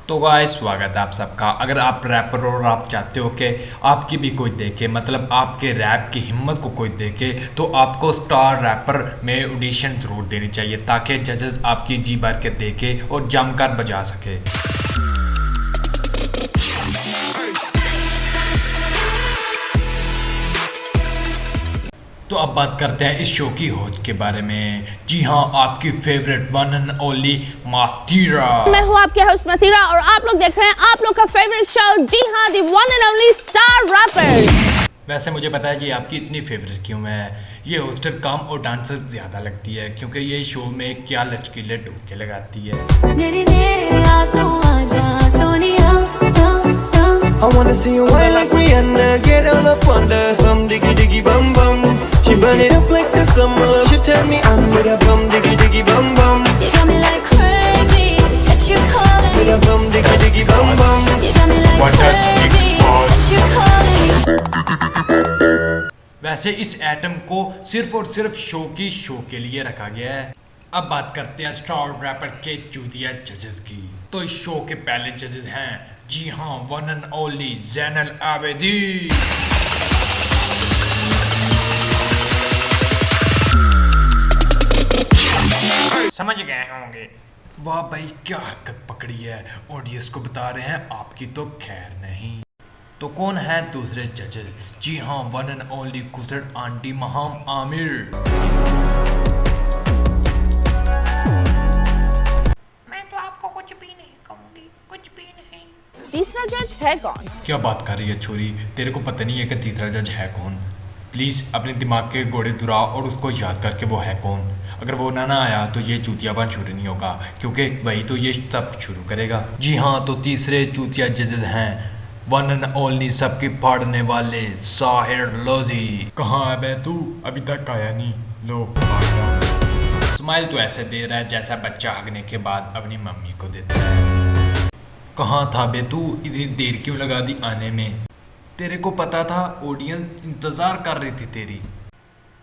तो गाइस स्वागत है आप सबका। अगर आप रैपर और आप चाहते हो कि आपकी भी कोई देखे, मतलब आपके रैप की हिम्मत को कोई देखे, तो आपको स्टार रैपर में ऑडिशन ज़रूर देनी चाहिए ताकि जजेस आपकी जी भर के देखे और जमकर बजा सके। तो अब बात करते हैं इस शो की होस्ट के बारे में। जी हाँ, आपकी फेवरेट वन एंड ओनली मातीरा। मैं हूँ आपके होस्ट मातीरा और आप लोग देख रहे हैं आप लोग का फेवरेट शो, जी हाँ, the one and only star rapper. वैसे मुझे पता है जी आपकी इतनी फेवरेट क्यों है। ये होस्टर कम और डांसर ज़्यादा लगती है क्योंकि ये शो में क्या लचकीले ढूंढ के लगाती है। I wanna see you whine like Rihanna, get all up on the bum diggy diggy bum bum. She burn it up like the summer. She tell me I'm with a bum diggy diggy bum bum. You got me like crazy, that you calling With a bum diggy diggy bum bum. You got me like What does crazy, Big Boss? that you calling वैसे इस atom को सिर्फ और सिर्फ show के लिए रखा गया है। अब बात करते हैं स्टार रैपर के चूतिया जजेस की। तो इस शो के पहले जजेस हैं, जी हाँ, one and only Zainul Abidin. समझ गए होंगे। वाह भाई, क्या हरकत पकड़ी है। ऑडियंस को बता रहे हैं आपकी तो खैर नहीं। तो कौन है दूसरे जजेस? जी हाँ, वन एंड ओनली गुजर आंटी महाम आमिर। मैं तो आपको कुछ भी नहीं कहूँगी, कुछ भी नहीं। तीसरा जज है कौन? क्या बात कर रही है छोरी, तेरे को पता नहीं है कि तीसरा जज है कौन? प्लीज़ अपने दिमाग के घोड़े दुरा और उसको याद करके वो है कौन। अगर वो ना आया तो ये चूतियापन शुरू नहीं होगा क्योंकि वही तो ये सब शुरू करेगा। जी हाँ, तो तीसरे चूतिया जजेस हैं वन एंड ओनली सबकी फाड़ने वाले साहिर लोधी। कहाँ है बे तू? अभी तक आया नहीं। लो स्माइल तो ऐसे दे रहा है जैसा बच्चा हगने के बाद अपनी मम्मी को देता है। कहाँ था बे तू? इतनी देर क्यों लगा दी आने में? तेरे को पता था ऑडियंस इंतज़ार कर रही थी तेरी।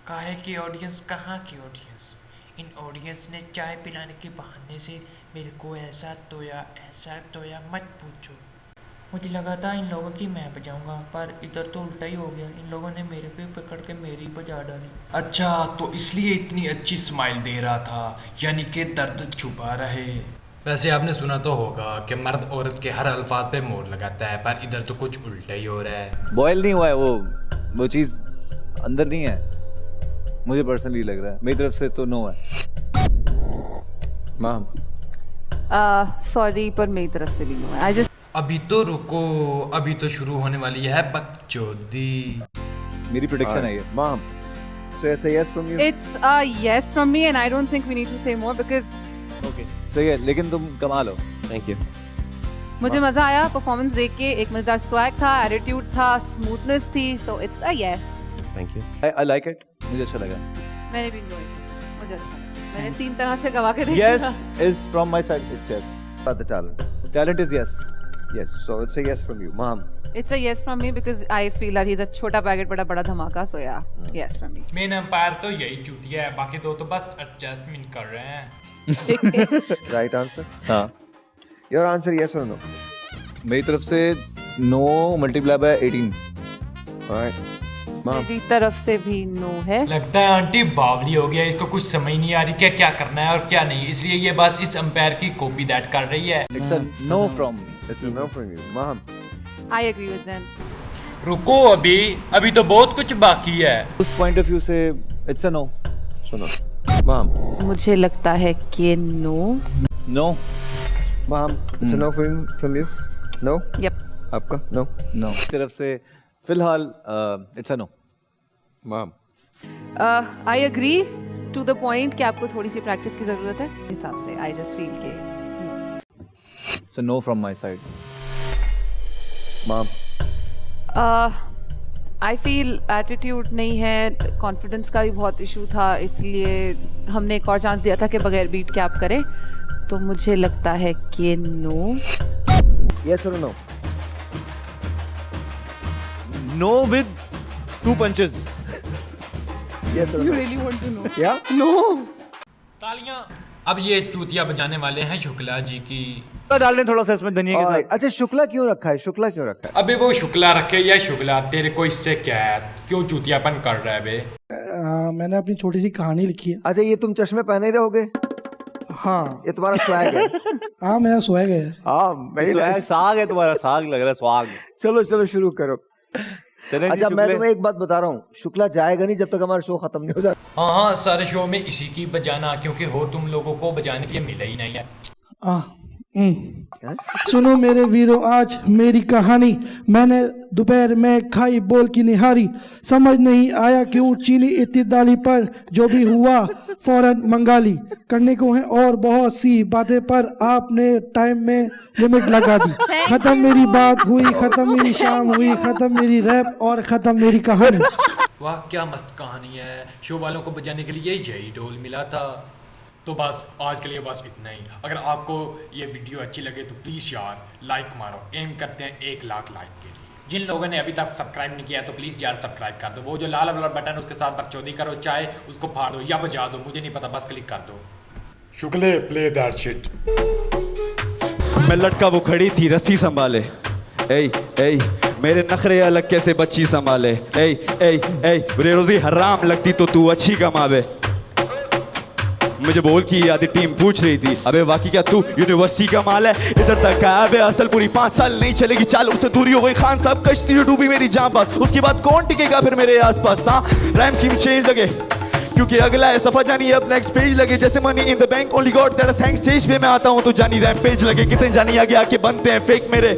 काहे की ऑडियंस? कहाँ की ऑडियंस? इन ऑडियंस ने चाय पिलाने के बहाने से मेरे को ऐसा तोया मत पूछो। मुझे लगा था इन लोगों की मैं बजाऊंगा, पर इधर तो उल्टा ही हो गया। इन लोगों ने मेरे को पकड़ के मेरी बजा डाली। अच्छा, तो इसलिए इतनी अच्छी स्माइल दे रहा था, यानी कि दर्द छुपा रहे। वैसे आपने सुना तो होगा कि मर्द औरत के हर अल्फाज पे मोहर लगाता है, पर इधर तो कुछ उल्टा ही हो रहा है। बॉयल नहीं हुआ है वो चीज़ अंदर नहीं है। मुझे पर्सनली लग रहा है, मेरी तरफ से तो नो है। मैम सॉरी, पर मेरी तरफ से भी नो है। आई जस्ट अभी तो रुको, अभी तो शुरू होने वाली है बकचोदी। मेरी प्रेडिक्शन है ये। Ma'am So it's a yes from you. It's a yes from me and I don't think we need to say more because Okay. सही है, लेकिन तुम कमाल हो। Thank you. मुझे मजा आया परफॉर्मेंस देख के। एक मजेदार स्वैग था, एटीट्यूड था, स्मूथनेस थी, so it's a yes। Thank you. I like it. मुझे अच्छा लगा। मैंने भी enjoy किया, मुझे अच्छा लगा। मैंने 3 तरह से गवा के देखा। Yes is from my side. It's yes. About the talent. Talent is yes. Yes, so it's a yes from you, Mom. It's a yes from me because I feel that he's a छोटा packet बड़ा बड़ा धमाका, so yeah, yes from me। Main umpire तो यही चूतिया है, बाकी दो तो बस एडजस्टमेंट कर रहे हैं। Right answer? हाँ। Your answer yes or no? मेरी तरफ से no multiply by 18। Alright. Mom. मेरी तरफ से भी नो है। लगता है आंटी बावली हो गया, इसको कुछ समझ नहीं आ रही क्या करना है और क्या नहीं, इसलिए ये बस इस अंपायर की कॉपी दैट कर रही है। It's a no from me। It's a no from you, Mom. I agree with them। रुको, अभी तो बहुत कुछ बाकी है। उस पॉइंट ऑफ व्यू से it's a no। So no. Mom. मुझे लगता है कि no. No। Mom, it's a no from you? No? Yep। आपका? No? No। तरफ से फिलहाल it's a no। Mom. I agree to the point कि आपको थोड़ी सी प्रैक्टिस की जरूरत है। हिसाब से I just feel कि It's a no from my side। Mom. I feel attitude नहीं है, कॉन्फिडेंस का भी बहुत इशू था, इसलिए हमने एक और चांस दिया था कि बगैर बीट के आप करें, तो मुझे लगता है कि no. Yes or no? No with 2 punches। Yes or You no? really want to know? Yeah? No. तालियां। अब ये चूतिया बजाने वाले हैं शुक्ला जी की। डाल दें थोड़ा सा इसमें धनिया के Alright. साथ। अच्छा शुक्ला क्यों रखा है? शुक्ला क्यों रखा है? अबे वो शुक्ला रखे या शुक्ला, तेरे को इससे क्या है? क्यों चूतियापन कर रहा है बे? मैंने अपनी छोटी सी कहानी लिखी है। अच्छा ये तुम चश्मे पहने ही रहोगे? हाँ ये तुम्हारा स्वैग है। हाँ मेरा स्वैग है। हाँ स्वैग साग है तुम्हारा, साग लग रहा है, स्वाग। चलो चलो शुरू करो। चलें जी, अच्छा मैं शुक्ले। तुम्हें एक बात बता रहा हूँ, शुक्ला जाएगा नहीं जब तक हमारा शो खत्म नहीं हो जाता। हाँ हाँ, सारे शो में इसी की बजाना, क्योंकि हो तुम लोगों को बजाने के लिए मिला ही नहीं है। सुनो मेरे वीरों, आज मेरी कहानी। मैंने दोपहर में खाई बोल की निहारी, समझ नहीं आया क्यों चीनी इतनी दाली पर, जो भी हुआ फौरन मंगा ली। करने को है और बहुत सी बातें पर आपने टाइम में लिमिट लगा दी। खत्म मेरी बात हुई, खत्म मेरी शाम हुई, खत्म मेरी रैप और खत्म मेरी कहानी। वाह क्या मस्त कहानी है। शो वालों को बजाने के लिए यही ढोल मिला था। तो बस आज के लिए बस इतना ही। अगर आपको ये वीडियो अच्छी लगे तो प्लीज़ यार लाइक मारो। एम करते हैं 1 लाख लाइक के लिए। जिन लोगों ने अभी तक सब्सक्राइब नहीं किया है तो प्लीज़ यार सब्सक्राइब कर दो। वो जो लाल वाला बटन उसके साथ बकचोदी करो, चाहे उसको फाड़ दो या बजा दो, मुझे नहीं पता, बस क्लिक कर दो। शुक्ले प्ले दैट शिट। मैं लटका वो खड़ी थी रस्सी संभाले, ए ए मेरे नखरे अलग कैसे बच्ची संभाले, ए ए ए रोजी हराम लगती तो तू अच्छी कमावे। मुझे बोल की आधी टीम पूछ रही थी, अबे वाकई क्या तू यूनिवर्सिटी का माल है? इधर तक आया बे असल पूरी 5 साल नहीं चलेगी चाल, उससे दूरी हो गई खान साहब, कश्ती जो डूबी मेरी जान पास, उसके बाद कौन टिकेगा फिर मेरे आसपास? हाँ राइम स्कीम चेंज लगे क्योंकि अगला है सफा जानी अब नेक्स्ट पेज लगे, जैसे money in the bank only God that thanks stage पे मैं आता हूँ तो जानी रैम पेज लगे। कितने जानी आगे आके बनते हैं फेक मेरे।